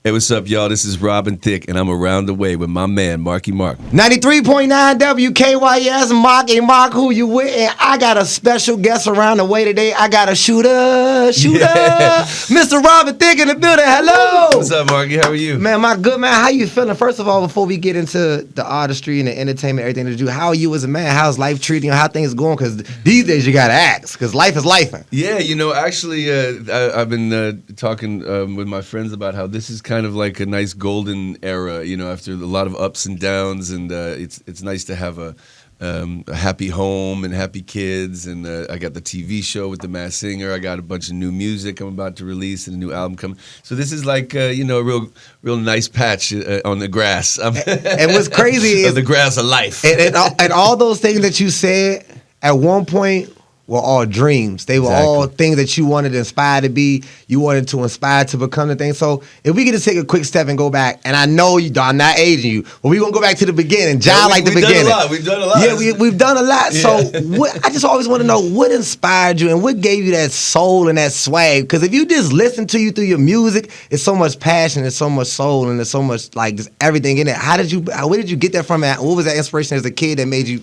Hey, what's up, y'all? This is Robin Thicke, and I'm around the way with my man, Marky Marc. 93.9 WKYS, Marky Marc, who you with? And I got a special guest around the way today. I got a shooter, Yeah. Mr. Robin Thicke in the building. Hello. What's up, Marky? How are you? Man, my good man, how you feeling? First of all, before we get into the artistry and the entertainment, everything to do, how are you as a man? How's life treating you? How things going? Because these days you got to ask, because life is lifing. Yeah, actually, I've been talking with my friends about how this is kind of like a nice golden era, after a lot of ups and downs, and it's nice to have a happy home and happy kids, and I got the TV show with The Masked Singer. I got a bunch of new music I'm about to release and a new album coming. So this is like a real nice patch on the grass. And what's crazy is the grass of life. And all those things that you said at one point were all dreams. They were all things that you wanted to inspire to be. You wanted to inspire to become the thing. So if we get to take a quick step and go back, and I know I'm not aging you, but we're going to go back to the beginning. John, the beginning. We've done a lot. Yeah, we've done a lot. Yeah. So I just always want to know what inspired you and what gave you that soul and that swag. Because if you just listen to you through your music, it's so much passion, it's so much soul, and there's so much like just everything in it. Where did you get that from? What was that inspiration as a kid that made you?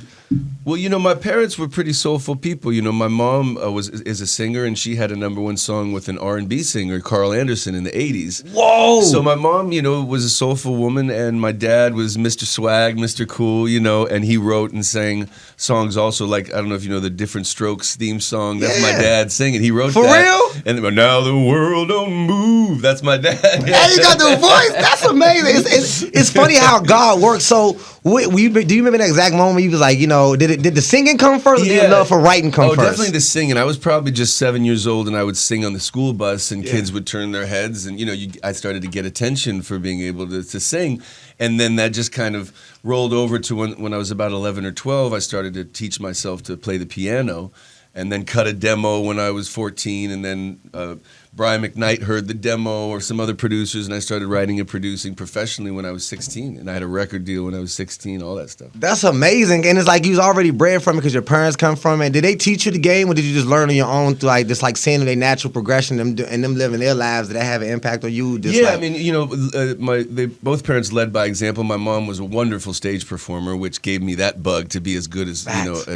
Well, my parents were pretty soulful people. My mom is a singer, and she had a #1 song with an R&B singer, Carl Anderson, in the 80s. Whoa! So my mom, was a soulful woman, and my dad was Mr. Swag, Mr. Cool, and he wrote and sang songs also, like, I don't know if you know the Different Strokes theme song. That's my dad singing. He wrote For that. real? And now the world don't move. That's my dad. Hey, you got the voice. That's amazing. It's funny how God works. So, do you remember that exact moment you was like, did the singing come first, or did your love for writing come first? Definitely the singing. I was probably just 7 years old, and I would sing on the school bus, and kids would turn their heads, and I started to get attention for being able to sing, and then that just kind of rolled over to when I was about 11 or 12. I started to teach myself to play the piano, and then cut a demo when I was 14, and then Brian McKnight heard the demo, or some other producers, and I started writing and producing professionally when I was 16, and I had a record deal when I was 16, all that stuff. That's amazing, and it's like you was already bred from it because your parents come from it. Did they teach you the game, or did you just learn on your own through seeing their natural progression and them living their lives? Did that have an impact on you? Both parents led by example. My mom was a wonderful stage performer, which gave me that bug to be as good as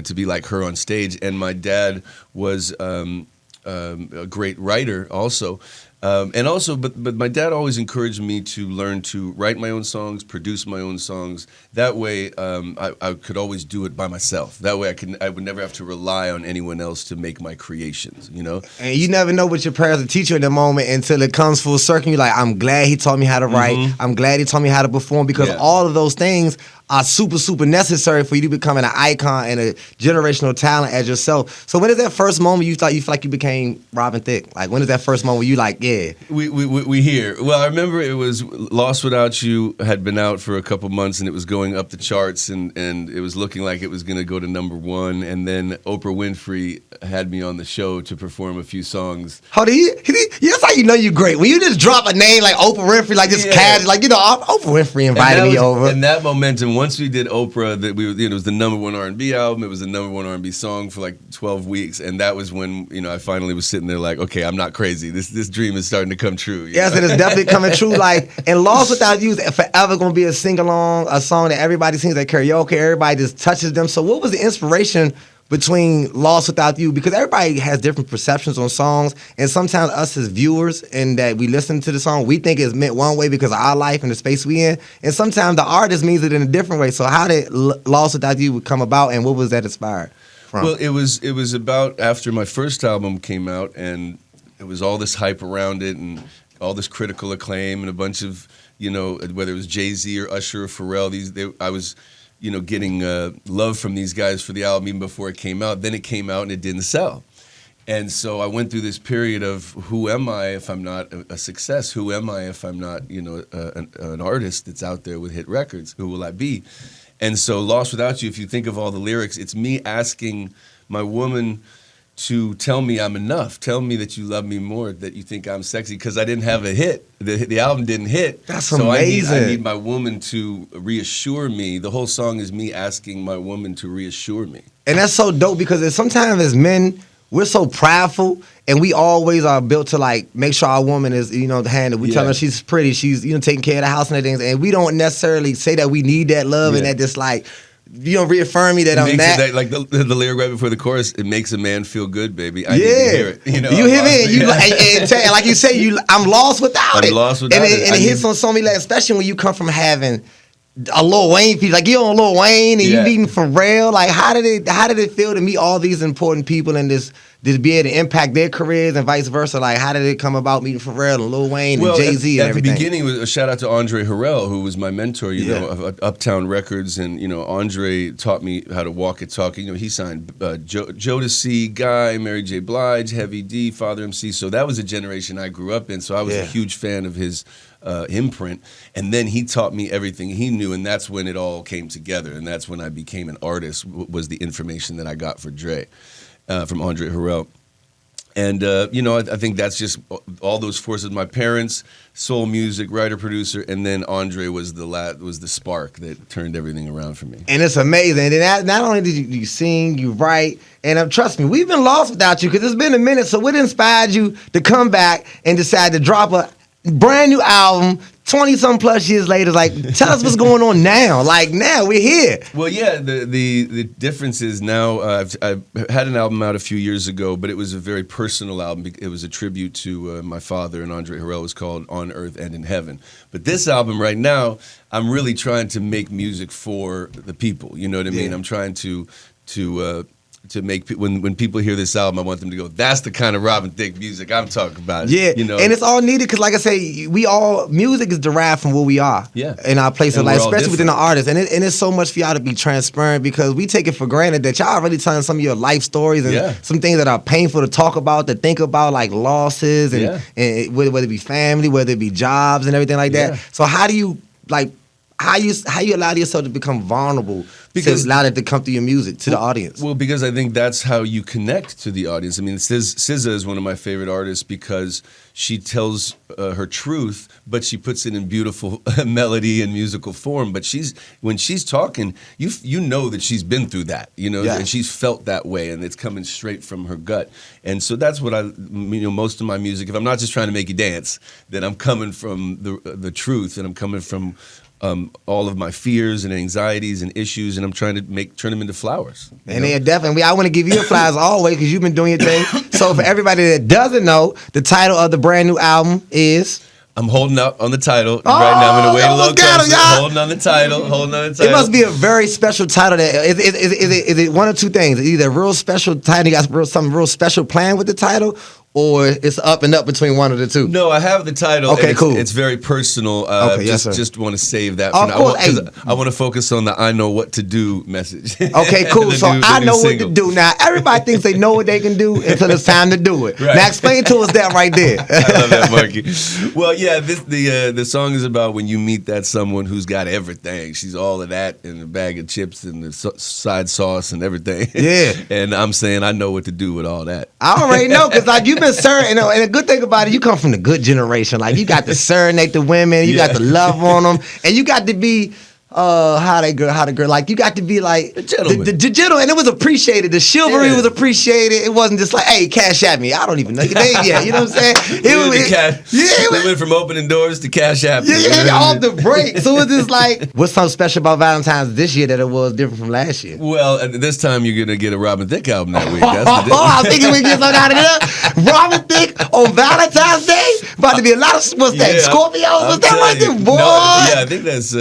to be like her on stage, and my dad was a great writer also. But my dad always encouraged me to learn to write my own songs, produce my own songs. That way, I could always do it by myself. That way, I would never have to rely on anyone else to make my creations. And you never know what your parents will teach you in the moment until it comes full circle. You're like, I'm glad he taught me how to write. Mm-hmm. I'm glad he taught me how to perform, because all of those things are super, super necessary for you to become an icon and a generational talent as yourself. So when is that first moment you feel like you became Robin Thicke? Like, when is that first moment where you like, yeah? We hear. Well, I remember it was Lost Without You had been out for a couple months, and it was going up the charts, and it was looking like it was going to go to #1. And then Oprah Winfrey had me on the show to perform a few songs. That's how you know you're great. When you just drop a name like Oprah Winfrey, like just casual, like, Oprah Winfrey invited me over. And that momentum, once we did Oprah, it was the #1 R&B album. It was the #1 R&B song for like 12 weeks, and that was when I finally was sitting there like, okay, I'm not crazy. This dream is starting to come true. Yes, it is definitely coming true. Like, and Lost Without You is forever going to be a sing-along, a song that everybody sings at karaoke. Everybody just touches them. So what was the inspiration between Lost Without You? Because everybody has different perceptions on songs, and sometimes us as viewers and that we listen to the song, we think it's meant one way because of our life and the space we in, and sometimes the artist means it in a different way. So how did Lost Without You come about, and what was that inspired from? Well, it was about after my first album came out, and it was all this hype around it and all this critical acclaim and a bunch of, whether it was Jay-Z or Usher or Pharrell, I was getting love from these guys for the album even before it came out. Then it came out and it didn't sell. And so I went through this period of, who am I if I'm not a success? Who am I if I'm not, an artist that's out there with hit records? Who will I be? And so Lost Without You, if you think of all the lyrics, it's me asking my woman to tell me I'm enough. Tell me that you love me more, that you think I'm sexy, because I didn't have a hit. The album didn't hit. That's amazing. So I need my woman to reassure me. The whole song is me asking my woman to reassure me. And that's so dope, because sometimes as men, we're so prideful, and we always are built to like make sure our woman is, you know, the hand that we tell her she's pretty, she's, you know, taking care of the house and everything, and we don't necessarily say that we need that love and that just like, you know, reaffirm me that I'm that. Like the lyric right before the chorus, it makes a man feel good, baby. I need to hear it. You know, you hear me, and you and like you say, I'm lost without it. I'm lost without it. And it hits on so many levels, especially when you come from having a Lil Wayne piece, like you on Lil Wayne and you meeting Pharrell. Like how did it feel to meet all these important people and this be able to impact their careers and vice versa? Like how did it come about meeting Pharrell and Lil Wayne and Jay-Z and everything? At the beginning, was a shout out to Andre Harrell, who was my mentor, you know, of Uptown Records, and you know, Andre taught me how to walk and talk. You know, he signed Jodeci, Guy, Mary J. Blige, Heavy D, Father MC. So that was a generation I grew up in. So I was a huge fan of his imprint, and then he taught me everything he knew, and that's when it all came together, and that's when I became an artist. Was the information that I got for Dre from Andre Harrell, and you know, I think that's just all those forces. My parents, soul music, writer, producer, and then Andre was the spark that turned everything around for me. And it's amazing. And not only did you sing, you write, and trust me, we've been lost without you because it's been a minute. So what inspired you to come back and decide to drop a brand new album 20-some plus years later? Like, tell us what's going on now. Like, now we're here. Well, yeah, the difference is now I've had an album out a few years ago, but it was a very personal album. It was a tribute to my father, and Andre Harrell. It was called On Earth and in Heaven. But this album right now, I'm really trying to make music for the people. You know what I mean? I'm trying to make when people hear this album, I want them to go, that's the kind of Robin Thicke music I'm talking about. Yeah, you know, and it's all needed because, like I say, music is derived from where we are. In our place in life, especially within the artists, and it's so much for y'all to be transparent because we take it for granted that y'all are really telling some of your life stories and some things that are painful to talk about, to think about, like losses and whether it be family, whether it be jobs and everything like that. So how do you how you allow yourself to become vulnerable because allow it to come through your music to the audience? Well, because I think that's how you connect to the audience. I mean, SZA is one of my favorite artists because she tells her truth, but she puts it in beautiful melody and musical form. But when she's talking, you know that she's been through that, you know, and she's felt that way, and it's coming straight from her gut. And so that's what most of my music. If I'm not just trying to make you dance, then I'm coming from the truth, and I'm coming from all of my fears and anxieties and issues, and I'm trying to turn them into flowers. And they are definitely, I want to give you your flowers always because you've been doing your thing. So for everybody that doesn't know, the title of the brand new album is? I'm holding up on the title right now. I'm going to wait a little closer. Holding on the title. It must be a very special title. Is it one of two things? Either a real special title, you got something real special planned with the title, or it's up and up between one of the two? No, I have the title. Okay, cool. It's very personal. Just want to save that for now. I want to focus on the I know what to do message. Okay, cool. So I know what to do. Now, everybody thinks they know what they can do until it's time to do it. Right. Now, explain to us that right there. I love that, Marky. Well, yeah, the song is about when you meet that someone who's got everything. She's all of that and a bag of chips and the side sauce and everything. Yeah. And I'm saying I know what to do with all that. I already know because like you've been and a good thing about it, you come from the good generation. Like you got to serenade the women, you got to love on them, and you got to be how the girl, like you got to be like a gentleman. The gentleman, and it was appreciated. The chivalry was appreciated. It wasn't just like, hey, cash at me. I don't even know your name yet. You know what I'm saying? They went from opening doors to cash at me. Off the break. So it's just like, what's something special about Valentine's this year that it was different from last year? Well, this time you're gonna get a Robin Thicke album that week. I was thinking we get something out of there. Robin Thicke on Valentine's Day. About to be a lot of Scorpio. Was that right there, boy? I think that's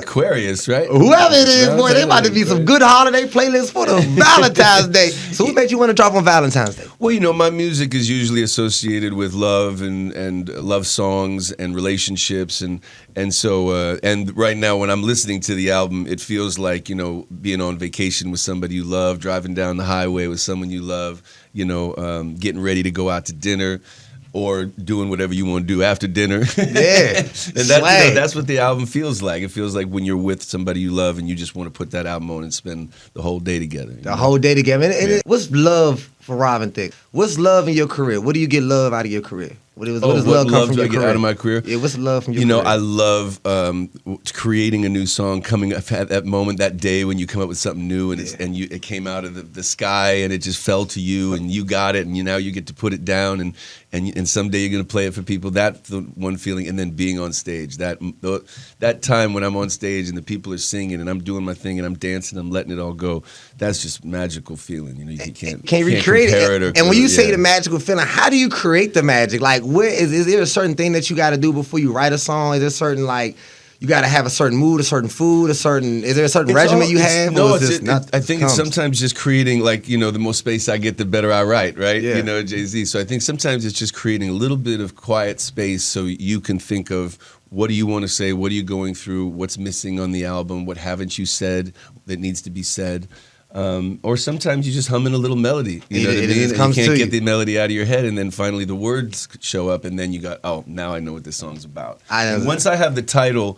Aquarius, right? Whoever it is, boy, they about to be some good holiday playlists for the Valentine's Day. So what made you want to drop on Valentine's Day? Well, my music is usually associated with love and love songs and relationships, and so and right now when I'm listening to the album, it feels like being on vacation with somebody you love, driving down the highway with someone you love, getting ready to go out to dinner, or doing whatever you want to do after dinner. Yeah. And that's what the album feels like. It feels like when you're with somebody you love and you just want to put that album on and spend the whole day together. Whole day together. And what's love for Robin Thicke? What's love in your career? What do you get love out of your career? What does love come from do your I get career? out of my career? Yeah, what's love from your You know, career? I love creating a new song, coming up at that moment, that day when you come up with something new, and it came out of the sky, and it just fell to you, and you got it, and now you get to put it down, and someday you're gonna play it for people. That's the one feeling, and then being on stage, that time when I'm on stage and the people are singing, and I'm doing my thing, and I'm dancing, I'm letting it all go. That's just magical feeling. You know, you can't recreate compare it. or, And when you say yeah. the magical feeling, how do you create the magic? Like, where is there a certain thing that you got to do before you write a song? Is there certain like you got to have a certain mood, a certain food, is there a certain regimen you have? No, I think it's sometimes just creating, like, you know, the more space I get, the better I write, right? Yeah. You know, Jay-Z. So I think sometimes it's just creating a little bit of quiet space so you can think of what do you want to say, what are you going through, what's missing on the album, what haven't you said that needs to be said. Or sometimes you just hum in a little melody. You know what I mean? And you can't get the melody out of your head, and then finally the words show up, and then you got, oh, now I know what this song's about. And once I have the title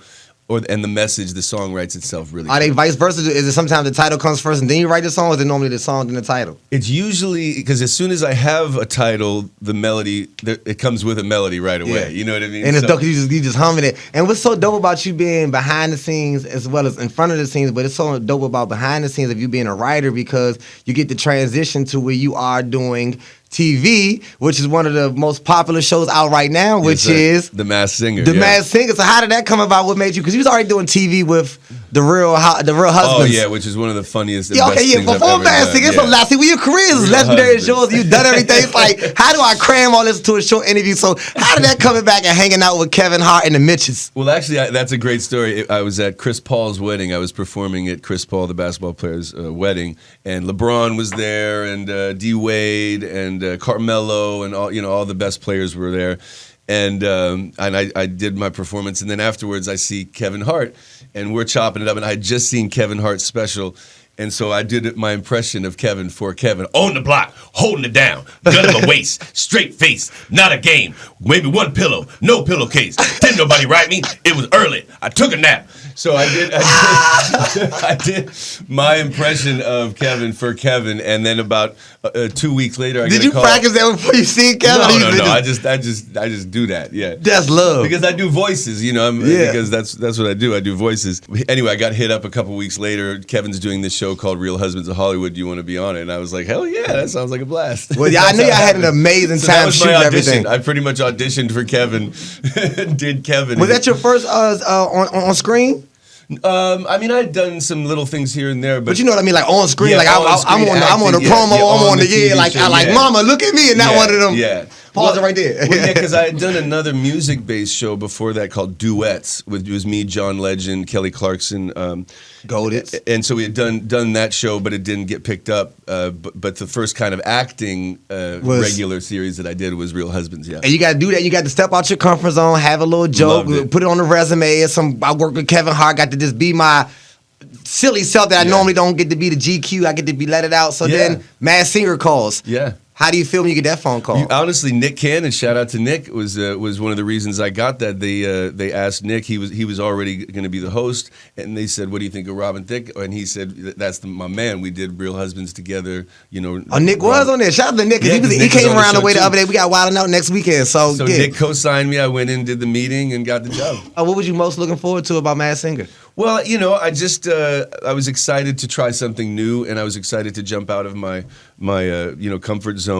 and the message, the song writes itself really. Are they vice versa? Is it sometimes the title comes first and then you write the song, or is it normally the song then the title? It's usually, because as soon as I have a title, the melody, it comes with a melody right away. Yeah. You know what I mean? And it's dope because you just humming it. And what's so dope about you being behind the scenes as well as in front of the scenes, but it's so dope about behind the scenes of you being a writer, because you get to transition to where you are doing TV, which is one of the most popular shows out right now, which is The Masked Singer. The Masked Singer. So how did that come about? What made you? Because you was already doing TV with the real Husbands. Oh yeah, which is one of the funniest. And best things before I've ever Masked Singer, done. it's a lot. See, when your career is legendary as yours, you've done everything. It's like, how do I cram all this to a short interview? So how did that coming back and hanging out with Kevin Hart and the Mitches? Well, actually, that's a great story. I was at Chris Paul's wedding. I was performing at Chris Paul, the basketball player's wedding, and LeBron was there, and D Wade, and Carmelo, and all the best players were there. And I did my performance, and then afterwards I see Kevin Hart, and we're chopping it up, and I had just seen Kevin Hart's special, and so I did my impression of Kevin for Kevin. On the block, holding it down, gun in my waist, straight face, not a game, maybe one pillow, no pillowcase. Didn't nobody write me, it was early, I took a nap. So I did my impression of Kevin for Kevin, and then about 2 weeks later, I did you practice that before you see Kevin? No. I just do that. Yeah, that's love. Because I do voices, you know. Because that's what I do. I do voices. Anyway, I got hit up a couple weeks later. Kevin's doing this show called Real Husbands of Hollywood. Do you want to be on it? And I was like, hell yeah, that sounds like a blast. Well, yeah, I knew y'all had an amazing time shooting everything. I pretty much auditioned for Kevin. Did Kevin? Was that your first on screen? I mean, I had done some little things here and there, but you know what I mean, like on screen, like I'm on the acting, promo, I'm on the TV like show, I like Mama, look at me, and not one of them. Yeah. Pause it right there. Well, yeah, because I had done another music-based show before that called Duets. It was me, John Legend, Kelly Clarkson. Goated. And so we had done that show, but it didn't get picked up. But the first kind of acting regular series that I did was Real Husbands, yeah. And you got to do that. You got to step out your comfort zone, have a little joke, put it on the resume. I work with Kevin Hart, got to just be my silly self that I normally don't get to be the GQ. I get to be let it out. So then Masked Singer calls. Yeah. How do you feel when you get that phone call? Honestly, Nick Cannon, shout out to Nick, was one of the reasons I got that. They asked Nick, he was already going to be the host, and they said, "What do you think of Robin Thicke?" And he said, "That's my man. We did Real Husbands together." You know. Oh, Nick was on there. Shout out to Nick. Yeah, he came around the way the other day. We got Wild 'N Out next weekend. So Nick co-signed me. I went in, did the meeting, and got the job. What was you most looking forward to about Masked Singer? Well, you know, I just I was excited to try something new, and I was excited to jump out of my comfort zone.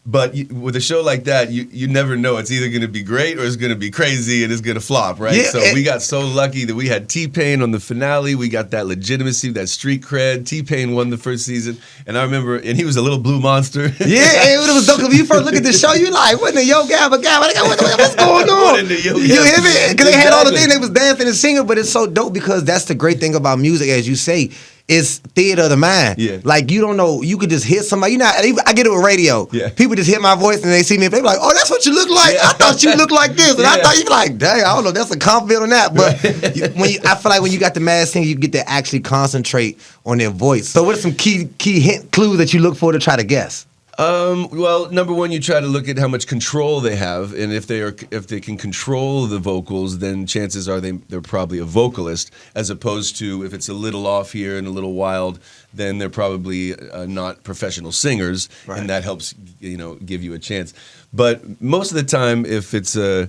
But with a show like that, you never know. It's either going to be great or it's going to be crazy and it's going to flop, right? Yeah, so we got so lucky that we had T-Pain on the finale. We got that legitimacy, that street cred. T-Pain won the first season. And I remember, and he was a little blue monster. Yeah, it was dope. When you first look at the show, you like, what in the Yo Gabba Gabba? What's going on? What in the Yo Gabba? You hear me? Because they had all the things. They was dancing and singing, but it's so dope because that's the great thing about music, as you say. It's theater of the mind. Yeah. Like, you don't know, you could just hit somebody. I get it with radio. Yeah. People just hear my voice and they see me and they be like, oh, that's what you look like? Yeah. I thought you looked like this. And I Yeah. thought you'd be like, dang, I don't know, that's a compliment on that. But I feel like when you got the Masked Singer, you get to actually concentrate on their voice. So what are some key hint clues that you look for to try to guess? Well, number one, you try to look at how much control they have, and if they can control the vocals, then chances are they're probably a vocalist, as opposed to if it's a little off here and a little wild, then they're probably not professional singers, Right. and that helps give you a chance. But most of the time, if it's a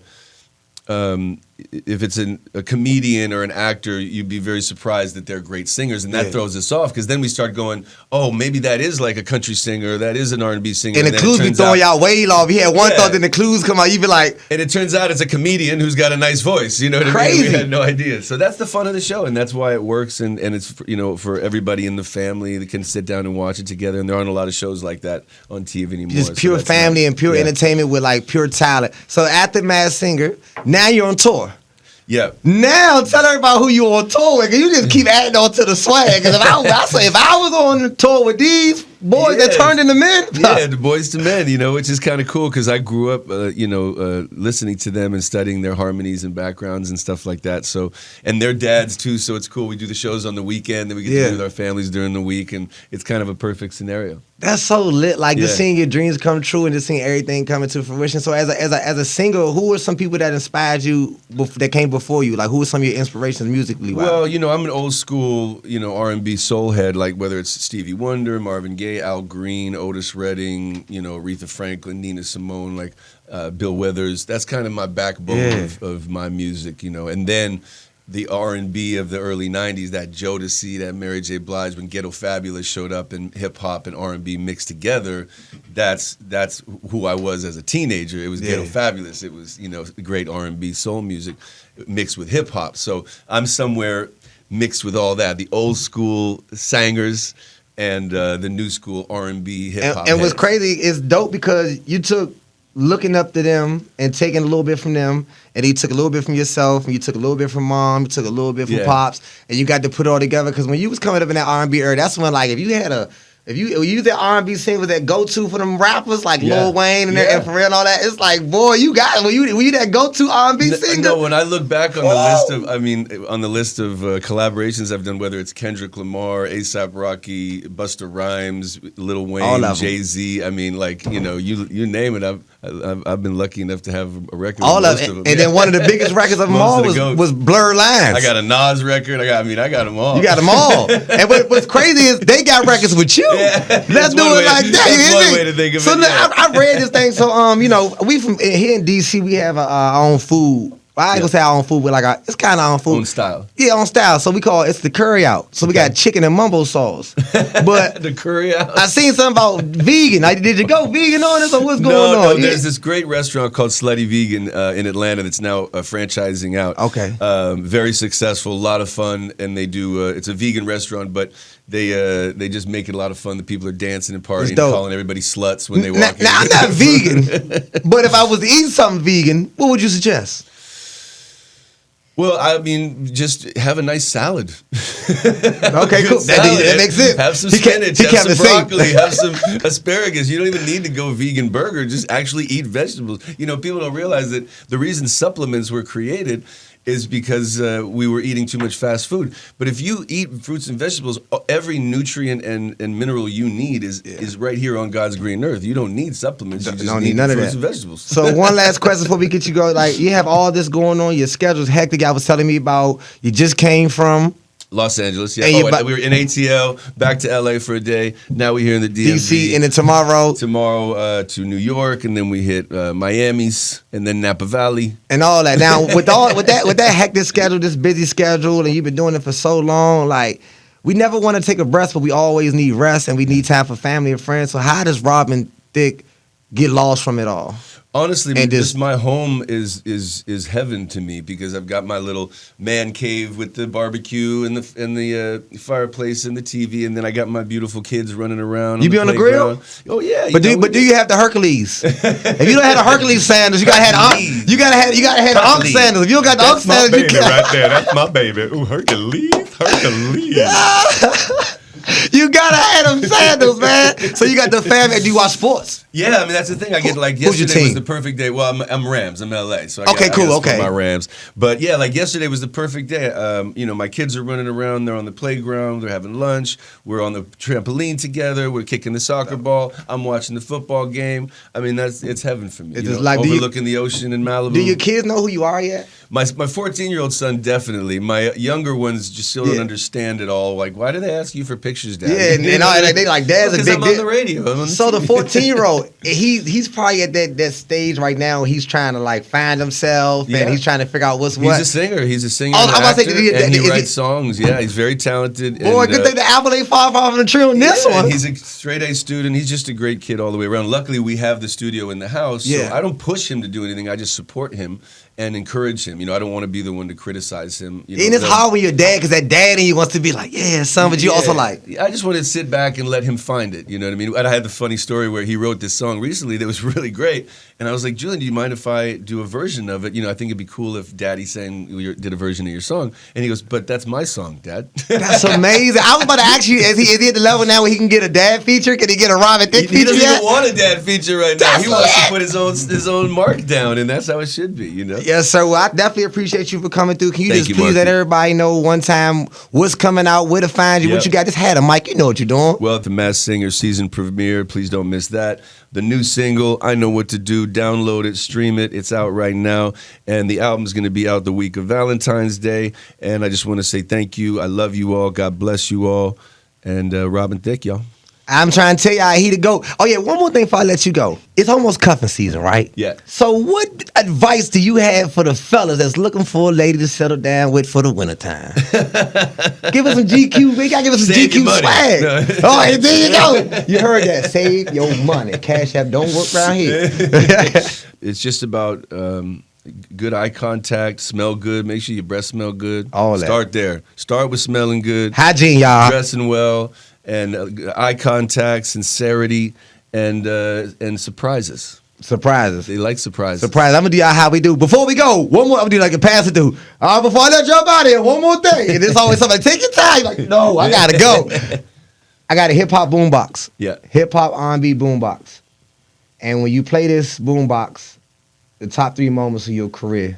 comedian or an actor, you'd be very surprised that they're great singers, and that Yeah. throws us off because then we start going, oh, maybe that is like a country singer, that is an R&B singer. And the then it clues be turns throwing out- y'all way off. You had one Yeah. thought, then the clues come out. You be like, And it turns out it's a comedian who's got a nice voice. You know what I mean? Crazy. We had no idea. So that's the fun of the show, and that's why it works. And it's for everybody in the family that can sit down and watch it together. And there aren't a lot of shows like that on TV anymore. just so pure that's family nice. and pure Yeah. entertainment with like pure talent. So after Mad Singer, now you're on tour. Yeah. Now tell everybody who you on tour with, 'cause you just keep adding on to the swag. Because if I was on the tour with these boys that Yeah. turned into men, Yeah, the Boys to Men, which is kind of cool because I grew up, listening to them and studying their harmonies and backgrounds and stuff like that. So, and their dads too. So it's cool. We do the shows on the weekend, then we get to be with our families during the week, and it's kind of a perfect scenario. that's so lit. Like just Yeah. seeing your dreams come true and just seeing everything coming to fruition. So as a singer, who were some people that inspired you that came before you? Like who were some of your inspirations musically? Well, I'm an old school, R&B soul head, like whether it's Stevie Wonder, Marvin Gaye, Al Green, Otis Redding, Aretha Franklin, Nina Simone, like Bill Withers. That's kind of my backbone of my music, and then the R&B of the early 90s, that Jodeci, that Mary J. Blige, when Ghetto Fabulous showed up and hip-hop and R&B mixed together, that's who I was as a teenager. It was Ghetto Fabulous. It was, great R&B soul music mixed with hip-hop. So I'm somewhere mixed with all that, the old school singers and the new school R&B hip-hop And what's heads. crazy is dope because you took looking up to them and taking a little bit from them, and you took a little bit from yourself, and you took a little bit from mom, you took a little bit from pops, and you got to put it all together. Because when you was coming up in that R&B era, that's when like if you that R&B singer that go to for them rappers like Lil Wayne and Pharrell and all that, it's like boy, you got were you that go to R&B singer? No, when I look back on the list of collaborations I've done, whether it's Kendrick Lamar, A$AP Rocky, Busta Rhymes, Lil Wayne, Jay-Z, I mean, like you name it, I've been lucky enough to have a record. All with of most it, of them. and then one of the biggest records of them all was Blurred Lines. I got a Nas record. I got them all. You got them all. And what's crazy is they got records with you. Yeah. Let's do it like that. That's one way to think of it. So I read this thing. So we from here in DC, we have our own food. Well, I ain't gonna say our own food, but like it's kind of our own food. Own style. Yeah, on style. So we call it's the curry out. So we got chicken and mumbo sauce. But the curry out. I seen something about vegan. Did you go vegan on this or what's going on? No, there's this great restaurant called Slutty Vegan in Atlanta that's now franchising out. Okay. Very successful, a lot of fun, and they do. It's a vegan restaurant, but they just make it a lot of fun. The people are dancing and partying, and calling everybody sluts when they walk in. Now I'm not vegan, but if I was to eat something vegan, what would you suggest? Well, I mean, just have a nice salad. Okay, cool. That makes sense. Have some spinach, he have kept some it broccoli, have some asparagus. You don't even need to go vegan burger. Just actually eat vegetables. People don't realize that the reason supplements were created is because we were eating too much fast food. But if you eat fruits and vegetables, every nutrient and mineral you need is right here on God's green earth. You don't need supplements. You just don't need none of fruits that. and vegetables. So one last question before we get you going. Like you have all this going on, your schedule's hectic. I was telling me about you just came from Los Angeles, yeah. And We were in ATL, back to LA for a day. Now we're here in the DMV. DC, and then tomorrow to New York, and then we hit Miami's, and then Napa Valley, and all that. Now with that hectic schedule, this busy schedule, and you've been doing it for so long, like we never want to take a rest, but we always need rest, and we need time for family and friends. So how does Robin Thicke get lost from it all? Honestly, And just my home is heaven to me because I've got my little man cave with the barbecue and the fireplace and the TV, and then I got my beautiful kids running around. You be on the grill? Playground. Oh yeah. But do you have the Hercules? If you don't have the Hercules sandals, you gotta have the Unc sandals. If you don't got the Unc sandals, you can't. Right there. That's my baby. Ooh, Hercules. You gotta have them sandals, man. So you got the family. And do you watch sports? Yeah, I mean that's the thing. I get like Who's your yesterday was team? the perfect day. Well, I'm Rams. I'm LA, so Okay, I cool, gotta okay. support my Rams. But yeah, like yesterday was the perfect day. My kids are running around. They're on the playground. They're having lunch. We're on the trampoline together. We're kicking the soccer ball. I'm watching the football game. I mean it's heaven for me. It's You just know, like, overlooking the ocean in Malibu. Do your kids know who you are yet? My 14-year-old son definitely. My younger ones just still don't understand it all. Like, why do they ask you for pictures, Dad? Yeah, and all, they like, Dad's a big I'm on the radio. I'm on the So the TV. 14-year-old, he's probably at that stage right now. He's trying to like find himself, Yeah. and he's trying to figure out what's He's what. a singer. He's a singer. Oh, and I'm about to say, actor, and he is writes he- songs. Yeah, he's very talented. Boy, and, good thing the apple ain't far off the tree on this yeah, one. and he's a straight A student. He's just a great kid all the way around. Luckily, we have the studio in the house, Yeah. so I don't push him to do anything. I just support him and encourage him. You know, I don't want to be the one to criticize him. You know, And it's hard when you're dad, because that dad in you wants to be like, yeah, son, but you also like, I just want to sit back and let him find it. You know what I mean? And I had the funny story where he wrote this song recently that was really great, and I was like, Julian, do you mind if I do a version of it? You know, I think it'd be cool if Daddy did a version of your song. And he goes, but that's my song, Dad. that's amazing. I was about to ask you, is he at the level now where he can get a dad feature? Can he get a Robin Thicke He feature doesn't yet? even want a dad feature right now. That's He wants to lit. put his own mark down, and that's how it should be. You know. Yes, sir. Well, I definitely appreciate you for coming through. Can you Thank just you, please let Marky. everybody know one time what's coming out, where to find you, what Yep. you got? Just had a mic. You know what you're doing. Well, at the Masked Singer season premiere, please don't miss that. The new single, I Know What to Do, download it, stream it. It's out right now. And the album's going to be out the week of Valentine's Day. And I just want to say thank you. I love you all. God bless you all. And Robin Thicke, y'all. I'm trying to tell y'all, he to go. Oh, yeah, one more thing before I let you go. It's almost cuffing season, right? Yeah. So what advice do you have for the fellas that's looking for a lady to settle down with for the wintertime? Give us some GQ. We got to give us some Save your GQ money. swag. No. Oh, hey, there you go. You heard that. Save your money. Cash App don't work around here. It's just about good eye contact, smell good, make sure your breath smell good. All that. Start there. Start with smelling good, Hygiene, y'all. dressing well, and eye contact, sincerity, and surprises. Surprises. They like surprises. Surprise. I'm gonna do y'all how we do. Before we go, one more. I'm gonna do like a pastor do. Before I let y'all out here, one more thing. And it's always something like, take your time. Like, no, I gotta go. I got a hip hop boombox. Yeah. Hip hop R&B boombox. And when you play this boombox, the top 3 moments of your career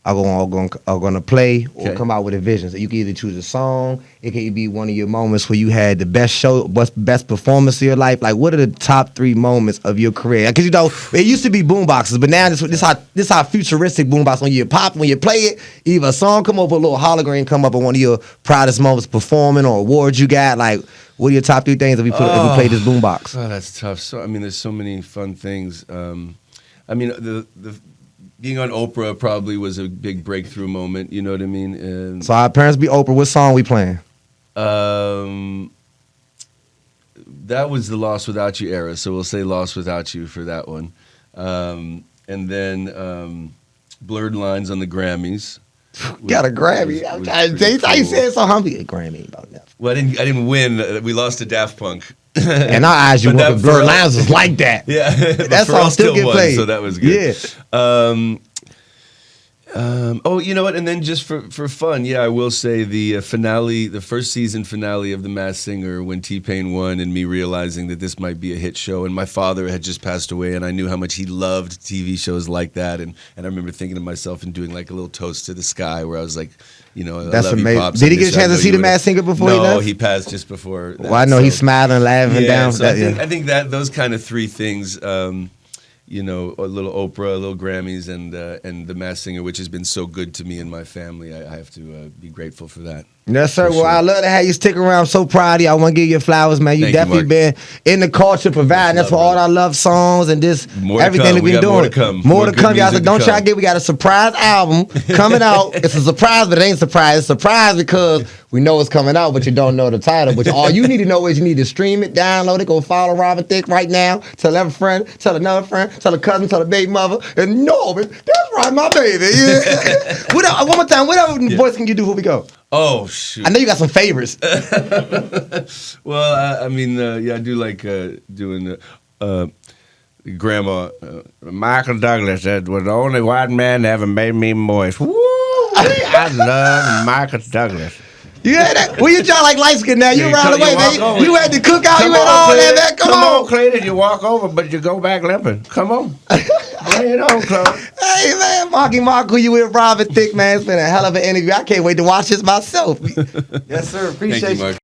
are gonna play or Okay. come out with a vision. So you can either choose a song. It can be one of your moments where you had the best show, best performance of your life. Like, what are the top 3 moments of your career? Because you know it used to be boomboxes, but now this how futuristic boombox. When you pop, when you play it, either a song come up, or a little hologram come up, or one of your proudest moments performing or awards you got. Like, what are your top 3 things if we play this boombox? Oh, that's tough. So I mean, there's so many fun things. I mean, the being on Oprah probably was a big breakthrough moment. You know what I mean? And, So our parents be Oprah. What song we playing? that was the Lost Without You era, so we'll say Lost Without You for that one. And then Blurred Lines on the Grammys. Got a Grammy. I'm trying to tell you. I said so humble. A Grammy about that. Well, I didn't win. We lost to Daft Punk. And our eyes, you But work that with Blurred Pharrell- Lines was like that. Yeah, but That Pharrell song still get won, played. so that was good. Yeah. Oh, you know what? And then just for fun, yeah, I will say the finale, the first season finale of The Masked Singer, when T-Pain won, and me realizing that this might be a hit show, and my father had just passed away, and I knew how much he loved TV shows like that, and I remember thinking to myself and doing like a little toast to the sky, where I was like, you know, That's I love amazing. You, Pops. Did he I get miss a you. I chance to know see you The would- Masked Singer before he No, left? he passed just before. That, Well, I know he's smiling, laughing down. So I think that those kind of 3 things. You know, a little Oprah, a little Grammys, and The Masked Singer, which has been so good to me and my family. I have to be grateful for that. Yes, sir. For Well, sure. I love to have you stick around. I'm so proud of you. I want to give you flowers, man. You Thank you, definitely Mark. been in the culture providing. That's Much for love, all brother. our love songs and just More to everything come. that We we've been got more doing. to come. More More to good come, y'all. So music to don't try to come. get. We got a surprise album coming out. It's a surprise, but it ain't a surprise. It's a surprise because we know it's coming out, but you don't know the title. But all you need to know is you need to stream it, download it, go follow Robin Thicke right now. Tell every friend, tell another friend, tell a cousin, tell a baby mother, and Norman. That's right, my baby. Yeah. One more time. What other voice can you do before we go? Oh shoot! I know you got some favorites. Well, I mean, yeah, I do like doing Grandma Michael Douglas. That was the only white man that ever made me moist. Woo! I love Michael Douglas. You had that? Well, you try like light skin now. You Yeah, around the you way, walk man. over. You had to cook out. Come You had on, all that, Clayton. man. Come on. Clayton. You walk over, but you go back limping. Come on. Bring it on, Chloe. Hey, man. Marky Marc, who you with? Robin Thicke, man. It's been a hell of an interview. I can't wait to watch this myself. Yes, sir. Appreciate Thank you, you. Mark.